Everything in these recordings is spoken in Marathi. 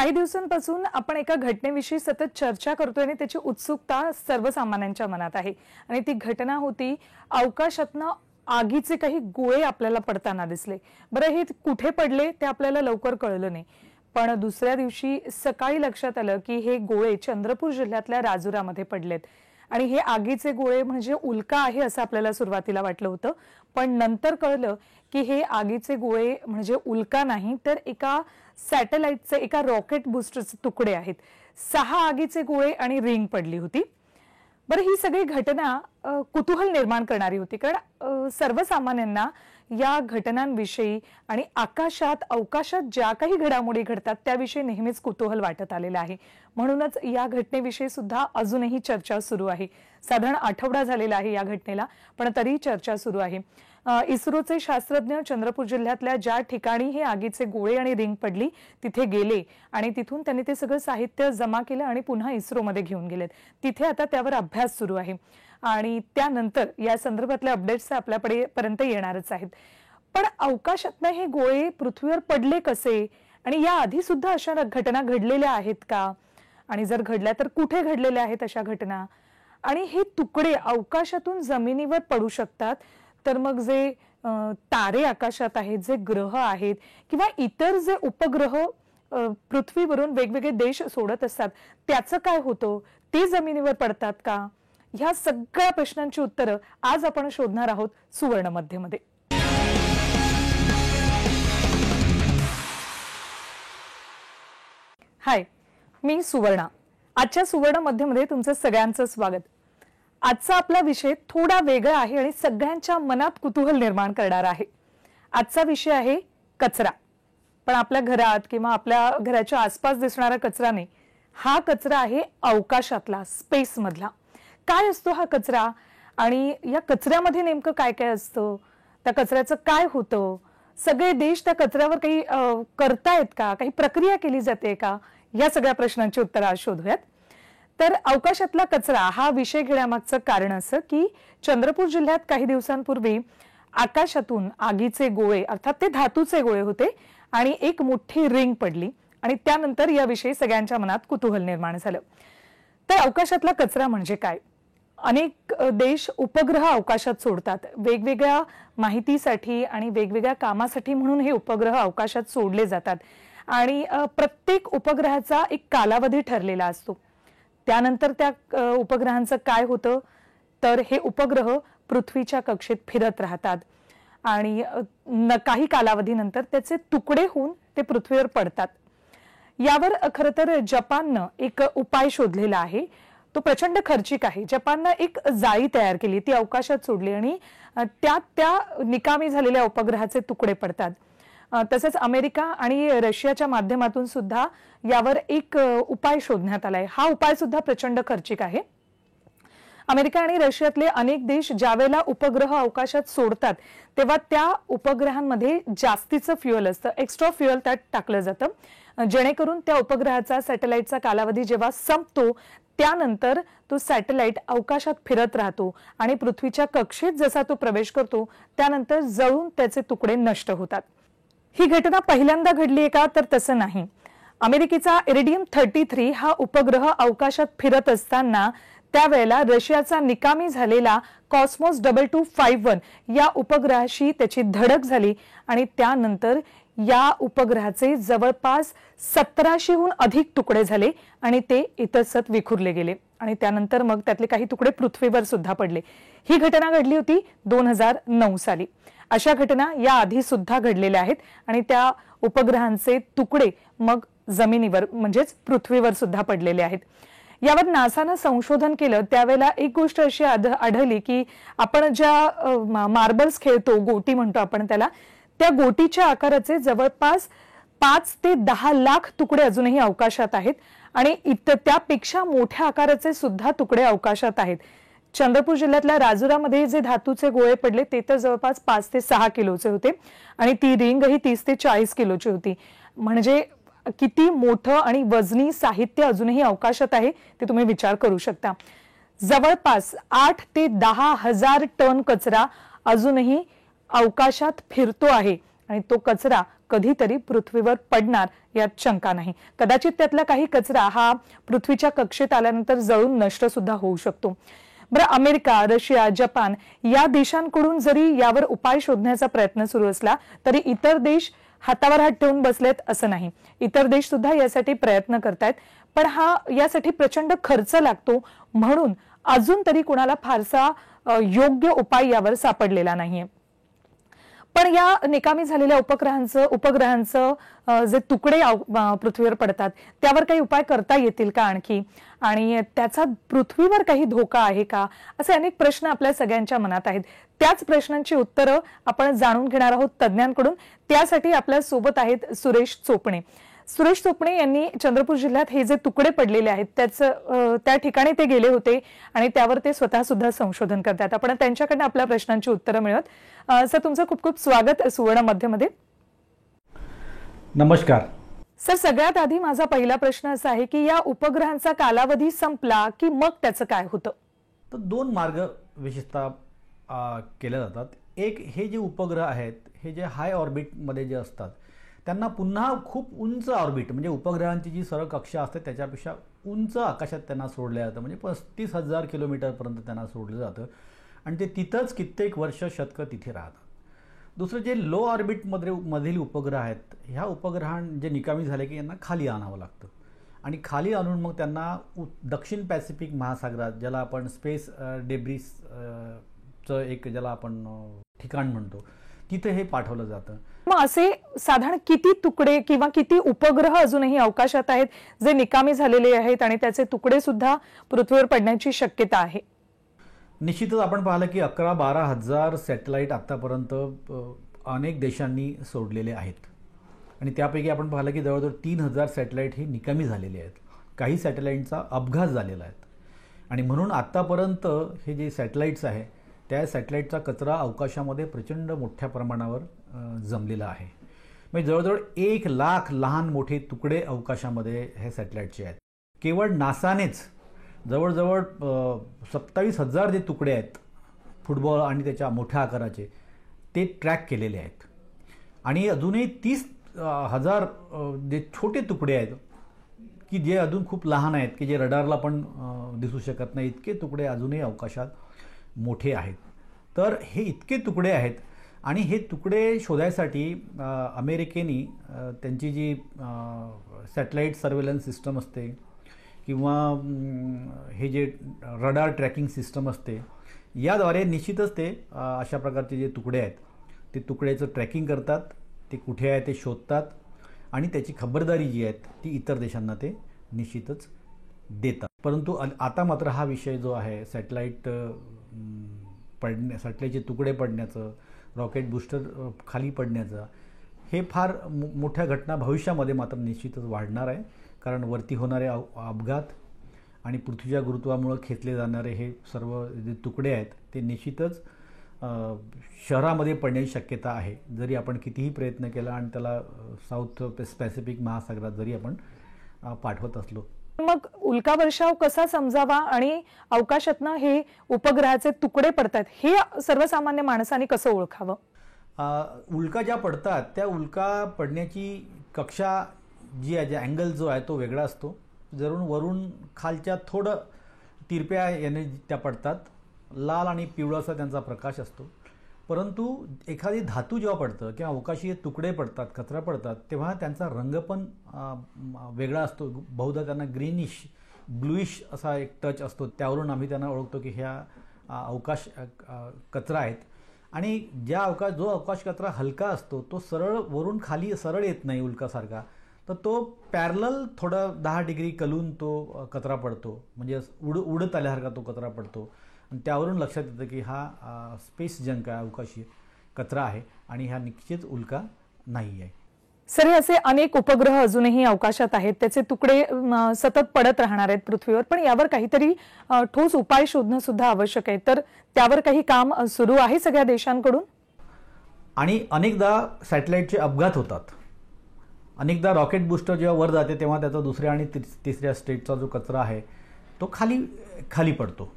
काही दिवसांपासून आपण एका घटनेविषयी सतत चर्चा करतोय आणि त्याची उत्सुकता सर्वसामान्यांच्या मनात आहे आणि ती घटना होती अवकाशातनं आगीचे काही गोळे आपल्याला पडताना दिसले। बरं, हे कुठे पडले ते आपल्याला लवकर कळलं नाही, पण दुसऱ्या दिवशी सकाळी लक्षात आलं की हे गोळे चंद्रपूर जिल्ह्यातल्या राजुरामध्ये पडलेत आणि हे आगीचे गोळे म्हणजे उल्का आहे असं आपल्याला सुरुवातीला वाटलं होतं, पण नंतर कळलं की हे आगीचे गोळे म्हणजे उल्का नाही तर एका सॅटेलाइटचे एका रॉकेट बूस्टरचे तुकडे आहेत। 6 आगीचे गोळे आणि रिंग पडली होती। बरं, ही सगळी घटना कुतूहल निर्माण करणारी होती, कारण सर्वसामान्यांना या घटनांविषयी आणि आकाशात अवकाशात ज्या काही घडामोडी घडतात त्याविषयी नेहमीच कुतूहल वाटत आलेलं आहे। म्हणूनच या घटनेविषयी सुद्धा अजूनही चर्चा सुरू आहे। साधारण आठवडा झालेला आहे या घटनेला, पण तरी चर्चा सुरू आहे। इस्रोचे शास्त्रज्ञ चंद्रपूर जिल्ह्यातल्या ज्या ठिकाणी हे आगीचे गोळे आणि रिंग पडली तिथे गेले आणि तिथून त्यांनी ते सगळं साहित्य जमा केलं आणि पुन्हा इस्रोमध्ये घेऊन गेलेत। तिथे आता त्यावर अभ्यास सुरू आहे आणि त्यानंतर या संदर्भातले अपडेट्स आपल्यापर्यंत येणारच आहेत। पण अवकाशातनं हे गोळे पृथ्वीवर पडले कसे आणि या आधी सुद्धा अशा घटना घडलेल्या आहेत का, आणि जर घडल्या तर कुठे घडलेल्या आहेत अशा घटना, आणि हे तुकडे अवकाशातून जमिनीवर पडू शकतात तर मग जे तारे आकाशात आहेत, जे ग्रह आहेत किंवा इतर जे उपग्रह पृथ्वीवरून वेगवेगळे देश सोडत असतात त्याचं काय होतं, ते जमिनीवर पडतात का, ह्या सगळ्या प्रश्नांची उत्तरं आज आपण शोधणार आहोत सुवर्ण मध्यमध्ये। हाय, मी सुवर्णा। आजच्या सुवर्ण मध्यमध्ये तुमचं सगळ्यांचं स्वागत। आजचा आपला विषय थोडा वेगळा आहे आणि सगळ्यांच्या मनात कुतूहल निर्माण करणारा आहे। आजचा विषय आहे कचरा, पण आपल्या घरात किंवा आपल्या घराच्या आसपास दिसणारा कचरा नाही, हा कचरा आहे अवकाशातला, स्पेस मधला। काय असतो हा कचरा आणि या कचऱ्यामध्ये नेमकं काय काय असतं, त्या कचऱ्याचं काय होतं, सगळे देश त्या कचऱ्यावर काही करतायत का, काही प्रक्रिया केली जाते का, या सगळ्या प्रश्नांची उत्तरं आज शोधूयात। तर अवकाशातला कचरा हा विषय घेण्यामागचं कारण असं की चंद्रपूर जिल्ह्यात काही दिवसांपूर्वी आकाशातून आगीचे गोळे अर्थात ते धातूचे गोळे होते आणि एक मोठी रिंग पडली आणि त्यानंतर याविषयी सगळ्यांच्या मनात कुतूहल निर्माण झालं। तर अवकाशातला कचरा म्हणजे काय? अनेक देश उपग्रह अवकाशात सोडतात, वेगवेगळ्या माहितीसाठी आणि वेगवेगळ्या कामासाठी म्हणून हे उपग्रह अवकाशात सोडले जातात आणि प्रत्येक उपग्रहाचा एक कालावधी ठरलेला असतो। त्यानंतर त्या उपग्रहांचं काय होतं तर हे उपग्रह पृथ्वीच्या कक्षेत फिरत राहतात आणि काही कालावधीनंतर त्याचे तुकडे होऊन ते पृथ्वीवर पडतात। यावर खरं तर जपाननं एक उपाय शोधलेला आहे, तो प्रचंड खर्चिक आहे। जपाननं एक जाळी तयार केली, ती अवकाशात सोडली आणि त्यात त्या निकामी झालेल्या उपग्रहाचे तुकडे पडतात। तसंच अमेरिका आणि रशियाच्या माध्यमातून सुद्धा यावर एक उपाय शोधण्यात आलाय। हा उपाय सुद्धा प्रचंड खर्चिक आहे। अमेरिका आणि रशियातले अनेक देश ज्यावेळेला उपग्रह अवकाशात सोडतात तेव्हा त्या उपग्रहांमध्ये जास्तीचं फ्युएल असतं, एक्स्ट्रा फ्युएल त्यात टाकलं जातं, जेणेकरून त्या उपग्रहाचा सॅटेलाइटचा कालावधी जेव्हा संपतो त्यानंतर तो सॅटेलाइट अवकाशात फिरत राहतो आणि पृथ्वीच्या कक्षेत जसा तो प्रवेश करतो त्यानंतर जळून त्याचे तुकडे नष्ट होतात। ही घटना पहिल्यांदा घडली आहे का तर तसं नाही। अमेरिकेचा इरिडियम 33 हा उपग्रह अवकाशात फिरत असताना त्यावेळेला रशियाचा निकामी झालेला कॉस्मोस 2251 या उपग्रहाशी त्याची धडक झाली आणि त्यानंतर या उपग्रहाचे जवळपास 1700हून अधिक तुकडे झाले आणि ते इतस्तत विखुरले गेले आणि त्यानंतर मग त्यातले काही तुकडे पृथ्वीवर सुद्धा पडले। ही घटना घडली होती 2009 साली। अशा घटना या आधी सुद्धा घडलेल्या आहेत आणि त्या उपग्रहांचे तुकडे मग जमिनीवर म्हणजेच पृथ्वीवर सुद्धा पडलेले आहेत। यावर नासानं संशोधन केलं त्यावेळेला एक गोष्ट अशी आढळली की आपण ज्या मार्बल्स खेळतो, गोटी म्हणतो आपण त्याला, त्या गोटीच्या आकाराचे जवळपास 5 ते 10 लाख तुकडे अजूनही अवकाशात आहेत आणि त्यापेक्षा मोठ्या आकाराचे सुद्धा तुकडे अवकाशात आहेत। चंद्रपूर जिल्ह्यातल्या राजुरामध्ये जे धातूचे गोळे पडले ते तर जवळपास 5 ते 6 किलोचे होते आणि ती रिंगही 30 ते 40 किलोची होती। म्हणजे किती मोठं आणि वजनी साहित्य अजूनही अवकाशात आहे ते तुम्ही विचार करू शकता। जवळपास 8 ते 10 हजार टन कचरा अजूनही अवकाशात फिरतो आहे आणि तो कचरा कधीतरी पृथ्वीवर पडणार यात शंका नाही। कदाचित त्यातला काही कचरा हा पृथ्वीच्या कक्षेत आल्यानंतर जळून नष्ट सुद्धा होऊ शकतो। बरं, अमेरिका, रशिया, जपान या देशांकडून जरी यावर उपाय शोधण्याचा प्रयत्न सुरू असला तरी इतर देश हातावर हात ठेवून बसलेत असं नाही। इतर देश सुद्धा यासाठी प्रयत्न करतायत, पण यासाठी प्रचंड खर्च लागतो, म्हणून अजून तरी कोणाला फारसा योग्य उपाय यावर सापडलेला नाहीये। पण या निकामी झालेल्या उपग्रहांचं जे तुकडे पृथ्वीवर पडतात त्यावर काही उपाय करता येतील का आणखी, आणि त्याचा पृथ्वीवर काही धोका आहे का, असे अनेक प्रश्न आपल्या सगळ्यांच्या मनात आहेत। त्याच प्रश्नांची उत्तरं आपण जाणून घेणार आहोत तज्ञांकडून। त्यासाठी आपल्या सोबत आहेत सुरेश चोपणे। सुरेश चोपणे यांनी चंद्रपूर जिल्ह्यात हे जे तुकडे पडलेले आहेत त्या ठिकाणी ते गेले होते आणि त्यावर ते स्वतः सुद्धा संशोधन करतात। आपण त्यांच्याकडनं आपल्या प्रश्नांची उत्तरं मिळवत। सर, तुमचं खूप खूप स्वागत सुवर्ण मध्यमध्ये। नमस्कार सर, सगळ्यात आधी माझा पहिला प्रश्न असा आहे की या उपग्रहांचा कालावधी संपला की मग त्याचं काय होतं? तर दोन मार्ग विशेषतः केले जातात। एक, हे जे उपग्रह आहेत हे जे हाय ऑर्बिटमध्ये जे असतात त्यांना पुन्हा खूप उंच ऑर्बिट म्हणजे उपग्रहांची जी सरळ कक्षा असते त्याच्यापेक्षा उंच आकाशात त्यांना सोडलं जातं, म्हणजे 35,000 किलोमीटरपर्यंत त्यांना सोडलं जातं आणि ते तिथंच कित्येक वर्ष शतकं तिथे राहतात। दुसरं, जे लो ऑर्बिटमधील उपग्रह आहेत, ह्या उपग्रहां जे निकामी झाले की यांना खाली आणावं लागतं आणि खाली आणून मग त्यांना दक्षिण पॅसिफिक महासागरात, ज्याला आपण स्पेस डेब्रिसचं एक ज्याला आपण ठिकाण म्हणतो, तिथे हे पाठवलं जातं। मग असे साधारण किती तुकडे किंवा किती उपग्रह अजूनही अवकाशात आहेत जे निकामी झालेले आहेत आणि त्याचे तुकडे सुद्धा पृथ्वीवर पडण्याची शक्यता आहे? निश्चितच आपण पाहिलं की 11-12 हजार सॅटेलाईट आतापर्यंत अनेक देशांनी सोडलेले आहेत आणि त्यापैकी आपण पाहिलं की जवळजवळ 3,000 सॅटेलाईट हे निकामी झालेले आहेत। काही सॅटेलाईटचा अपघात झालेला आहे आणि म्हणून आतापर्यंत हे जे सॅटेलाईट्स आहे त्या सॅटेलाईटचा कचरा अवकाशामध्ये प्रचंड मोठ्या प्रमाणावर जमलेला आहे। म्हणजे जवळजवळ 1 लाख लहान मोठे तुकडे अवकाशामध्ये हे सॅटेलाईटचे आहेत। केवळ नासानेच जवळजवळ 27,000 जे तुकडे आहेत फुटबॉल आणि त्याच्या मोठ्या आकाराचे ते ट्रॅक केलेले आहेत आणि अजूनही 30,000 जे छोटे तुकडे आहेत की जे अजून खूप लहान आहेत की जे रडारला पण दिसू शकत नाही, इतके तुकडे अजूनही अवकाशात मोठे आहेत। तर हे इतके तुकडे आहेत आणि हे तुकडे शोधायसाठी अमेरिकेने त्यांची जी सॅटेलाईट सर्वेलन्स सिस्टम असते किंवा हे जे रडार ट्रॅकिंग सिस्टम असते याद्वारे निश्चितच ते अशा प्रकारचे जे तुकडे आहेत ते तुकड्याचं ट्रॅकिंग करतात, ते कुठे आहे ते शोधतात आणि त्याची खबरदारी जी आहे ती इतर देशांना ते निश्चितच देतात। परंतु आता मात्र हा विषय जो आहे सॅटेलाईटचे तुकडे पडण्याचं, रॉकेट बूस्टर खाली पडण्याचं, हे फार मोठ्या घटना भविष्यामध्ये मात्र निश्चितच वाढणार आहे, कारण वरती होणारे अपघात आणि पृथ्वीच्या गुरुत्वामुळे खेचले जाणारे हे सर्व जे तुकडे आहेत ते निश्चितच शहरामध्ये पडण्याची शक्यता आहे, जरी आपण कितीही प्रयत्न केला आणि त्याला साऊथ पॅसिफिक महासागरात जरी आपण पाठवत असलो। मग उल्कावर्षाव कसा समजावा आणि अवकाशातनं हे उपग्रहाचे तुकडे पडतात हे सर्वसामान्य माणसाने कसं ओळखावं? उल्का ज्या पडतात त्या उल्का पडण्याची कक्षा जी आहे, अँगल जो आहे तो वेगळा असतो। जरूर वरून खालच्या थोडं तिरप्या याने त्या पडतात, लाल आणि पिवळासा त्यांचा प्रकाश असतो। परंतु एखादी धातू जेव्हा पडतं किंवा अवकाशीय तुकडे पडतात, कचरा पडतात, तेव्हा त्यांचा रंग पण वेगळा असतो। बहुधा त्यांना ग्रीनिश ब्लूइश असा एक टच असतो, त्यावरून आम्ही त्यांना ओळखतो की ह्या अवकाश कचरा आहेत। आणि जो अवकाश कचरा हलका असतो तो सरळ वरून खाली सरळ येत नाही उल्कासारखा, तर तो पॅरलल थोडं 10 डिग्री कलून तो कचरा पडतो, म्हणजे उडत आल्यासारखा तो कचरा पडतो आणि त्यावरून लक्षात येतं की हा स्पेस जंक आहे, अवकाशीय कचरा आहे आणि हा निश्चित उल्का नाही आहे। सर, असे अनेक उपग्रह अजूनही अवकाशात आहेत, त्याचे तुकडे सतत पडत राहणार आहेत पृथ्वीवर, पण यावर काहीतरी ठोस उपाय शोधणं सुद्धा आवश्यक आहे। तर त्यावर काही काम सुरू आहे सगळ्या देशांकडून? आणि अनेकदा सॅटेलाईटचे अपघात होतात, अनेकदा रॉकेट बूस्टर जेव्हा वर जाते तेव्हा त्याचा दुसऱ्या आणि तिसऱ्या स्टेजचा जो कचरा आहे तो खाली पडतो।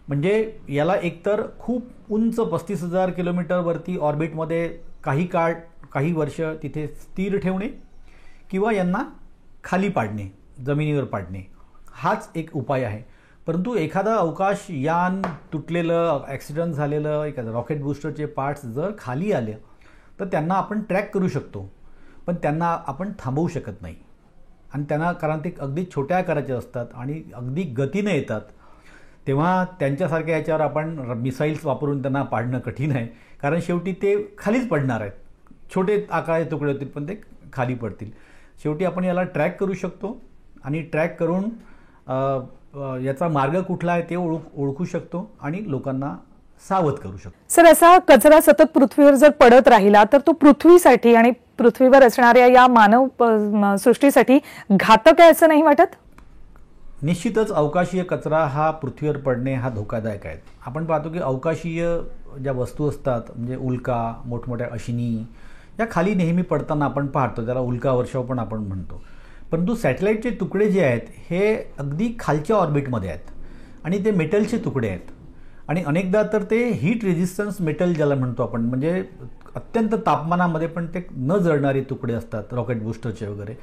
म्हणजे याला एकतर खूप उंच 35,000 किलोमीटरवरती ऑर्बिटमध्ये काही काळ काही वर्ष तिथे स्थिर ठेवणे किंवा यांना खाली पाडणे, जमिनीवर पाडणे, हाच एक उपाय आहे. परंतु एखादा अवकाश यान तुटलेलं, ॲक्सिडेंट झालेलं, एखादं रॉकेट बूस्टरचे पार्ट्स जर खाली आले तर त्यांना आपण ट्रॅक करू शकतो, पण त्यांना आपण थांबवू शकत नाही. आणि त्यांना, कारण ते अगदी छोट्या आकाराचे असतात आणि अगदी गतीने येतात, तेव्हा त्यांच्यासारख्या याच्यावर आपण मिसाईल्स वापरून त्यांना पाडणं कठीण आहे. कारण शेवटी ते खालीच पडणार आहेत. छोटे आकाराचे तुकडे होतील पण ते खाली पडतील. शेवटी आपण याला ट्रॅक करू शकतो आणि ट्रॅक करून याचा मार्ग कुठला आहे ते ओळखू शकतो आणि लोकांना सावध करू शकतो. सर, असा कचरा सतत पृथ्वीवर जर पडत राहिला तर तो पृथ्वीसाठी आणि पृथ्वीवर असणाऱ्या या मानव सृष्टीसाठी घातक आहे असं नाही वाटत? निश्चितच अवकाशीय कचरा हा पृथ्वीवर पडणे हा धोकादायक आहे. आपण पाहतो की अवकाशीय ज्या वस्तू असतात, म्हणजे उल्का, मोठमोठ्या अश्नी, या खाली नेहमी पडताना आपण पाहतो, त्याला उल्का वर्षाव पण आपण म्हणतो. परंतु सॅटेलाईटचे तुकडे जे आहेत हे अगदी खालच्या ऑर्बिटमध्ये आहेत आणि ते मेटलचे तुकडे आहेत. आणि अनेकदा तर ते हीट रेझिस्टन्स मेटल ज्याला म्हणतो आपण, म्हणजे अत्यंत तापमानामध्ये पण ते न जळणारे तुकडे असतात, रॉकेट बूस्टरचे वगैरे.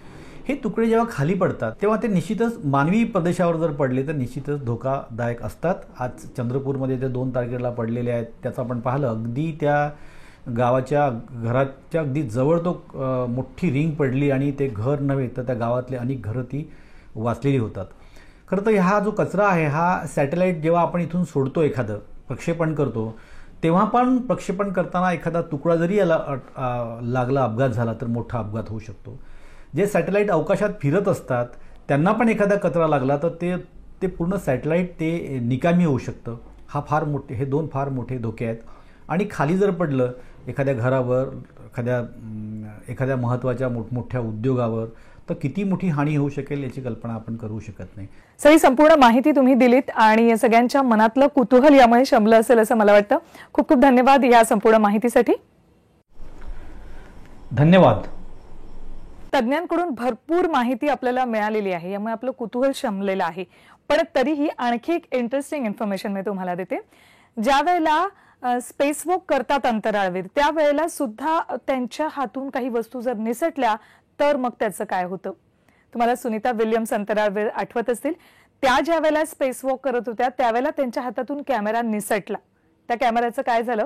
हे तुकडे जेव्हा खाली पडतात तेव्हा ते निश्चितच मानवी प्रदेशावर जर पडले तर निश्चितच धोकादायक असतात. आज चंद्रपूरमध्ये ते 2 तारखेला पडलेले आहेत. त्याचं आपण पाहिलं, अगदी त्या गावाच्या घराच्या अगदी जवळ तो मोठी रिंग पडली आणि ते घर नव्हे तर त्या गावातले अनेक घरं ती वाचलेली होतात. खरं तर हा जो कचरा आहे हा सॅटेलाईट जेव्हा आपण इथून सोडतो, एखादं प्रक्षेपण करतो, तेव्हा पण प्रक्षेपण करताना एखादा तुकडा जरी याला लागला, अपघात झाला तर मोठा अपघात होऊ शकतो. जे सॅटेलाईट अवकाशात फिरत असतात त्यांना पण एखादा कचरा लागला तर ते पूर्ण सॅटेलाईट ते निकामी होऊ शकतं. हे 2 फार मोठे धोके आहेत. आणि खाली जर पडलं एखाद्या घरावर, एखाद्या महत्त्वाच्या मोठमोठ्या उद्योगावर, तर किती मोठी हानी होऊ शकेल याची कल्पना आपण करू शकत नाही. सर, ही संपूर्ण माहिती तुम्ही दिलीत आणि सगळ्यांच्या मनातलं कुतूहल यामुळे शमलं असेल असं मला वाटतं. खूप खूप धन्यवाद या संपूर्ण माहितीसाठी. धन्यवाद. तज्ज्ञांकडून भरपूर माहिती आपल्याला मिळालेली आहे, यामुळे आपलं कुतूहल शमलेलं आहे. पण तरीही आणखी एक इंटरेस्टिंग इन्फॉर्मेशन मी तुम्हाला देते. ज्या वेळेला स्पेस वॉक करतात अंतराळवीर, त्यावेळेला सुद्धा त्यांच्या हातून काही वस्तू जर निसटल्या तर मग त्याचं काय होतं? तुम्हाला सुनीता विल्यम्स अंतराळवीर आठवत असतील. त्या ज्या वेळेला स्पेस वॉक करत होत्या त्यावेळेला त्यांच्या हातातून कॅमेरा निसटला. त्या कॅमेऱ्याचं काय झालं?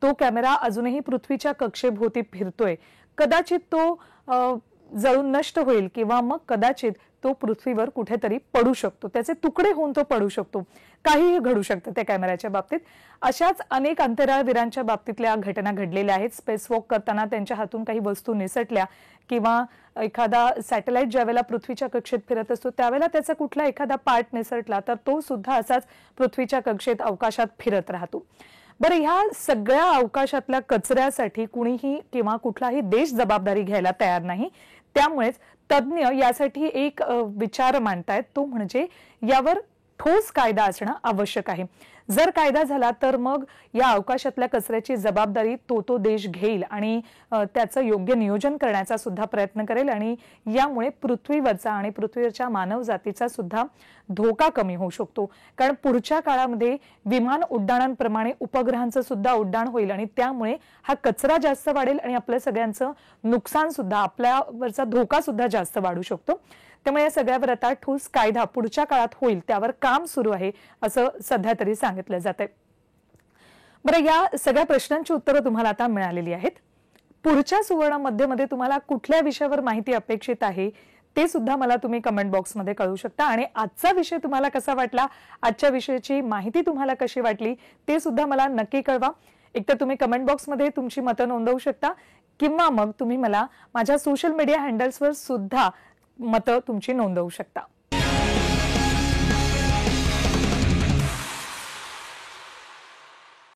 तो कॅमेरा अजूनही पृथ्वीच्या कक्षेभोवती फिरतोय. कदाचित तो जळून नष्ट होईल किंवा मग कदाचित तो पृथ्वीवर कुठेतरी पडू शकतो, त्याचे तुकडे होऊन तो पडू शकतो. काहीही घडू शकतं त्या कॅमेऱ्याच्या बाबतीत. अशाच अनेक अंतराळवीरांच्या बाबतीतल्या घटना घडलेल्या आहेत. स्पेस वॉक करताना त्यांच्या हातून काही वस्तू निसटल्या किंवा एखादा सॅटेलाइट ज्यावेळेला पृथ्वीच्या कक्षेत फिरत असतो त्यावेळेला त्याचा कुठला एखादा पार्ट निसटला तर तो सुद्धा असाच पृथ्वीच्या कक्षेत अवकाशात फिरत राहतो. बरं, ह्या सगळ्या अवकाशातल्या कचऱ्यासाठी कुणीही किंवा कुठलाही देश जबाबदारी घ्यायला तयार नाही. त्यामुळेच तज्ज्ञ यासाठी एक विचार मांडतायत, तो म्हणजे यावर ठोस कायदा असणं आवश्यक आहे. जर कायदा झाला तर मग या अवकाशातल्या कचऱ्याची जबाबदारी तो देश घेईल आणि त्याचं योग्य नियोजन करण्याचा सुद्धा प्रयत्न करेल आणि यामुळे पृथ्वीवरचा आणि पृथ्वीवरच्या मानव जातीचा सुद्धा धोका कमी होऊ शकतो. कारण पुढच्या काळामध्ये विमान उड्डाणांप्रमाणे उपग्रहांचं सुद्धा उड्डाण होईल आणि त्यामुळे हा कचरा जास्त वाढेल आणि आपल्या सगळ्यांचं नुकसान सुद्धा, आपल्यावरचा धोका सुद्धा जास्त वाढू शकतो. त्यामुळे या सगळ्यावर आता ठोस कायदा पुढच्या काळात होईल त्यावर काम सुरू आहे असं सध्या तरी सांगितलं जातंय. बरं, या सगळ्या प्रश्नांची उत्तरं तुम्हाला आता मिळालेली आहेत. पुढच्या सुवर्ण मध्यमध्ये तुम्हाला कुठल्या विषयावर माहिती अपेक्षित आहे ते सुद्धा मला तुम्ही कमेंट बॉक्समध्ये कळवू शकता. आणि आजचा विषय तुम्हाला कसा वाटला, आजच्या विषयाची माहिती तुम्हाला कशी वाटली ते सुद्धा मला नक्की कळवा. एकतर तुम्ही कमेंट बॉक्समध्ये तुमची मतं नोंदवू शकता किंवा मग तुम्ही मला माझ्या सोशल मीडिया हँडल्सवर सुद्धा मतं तुमची नोंदवू शकता.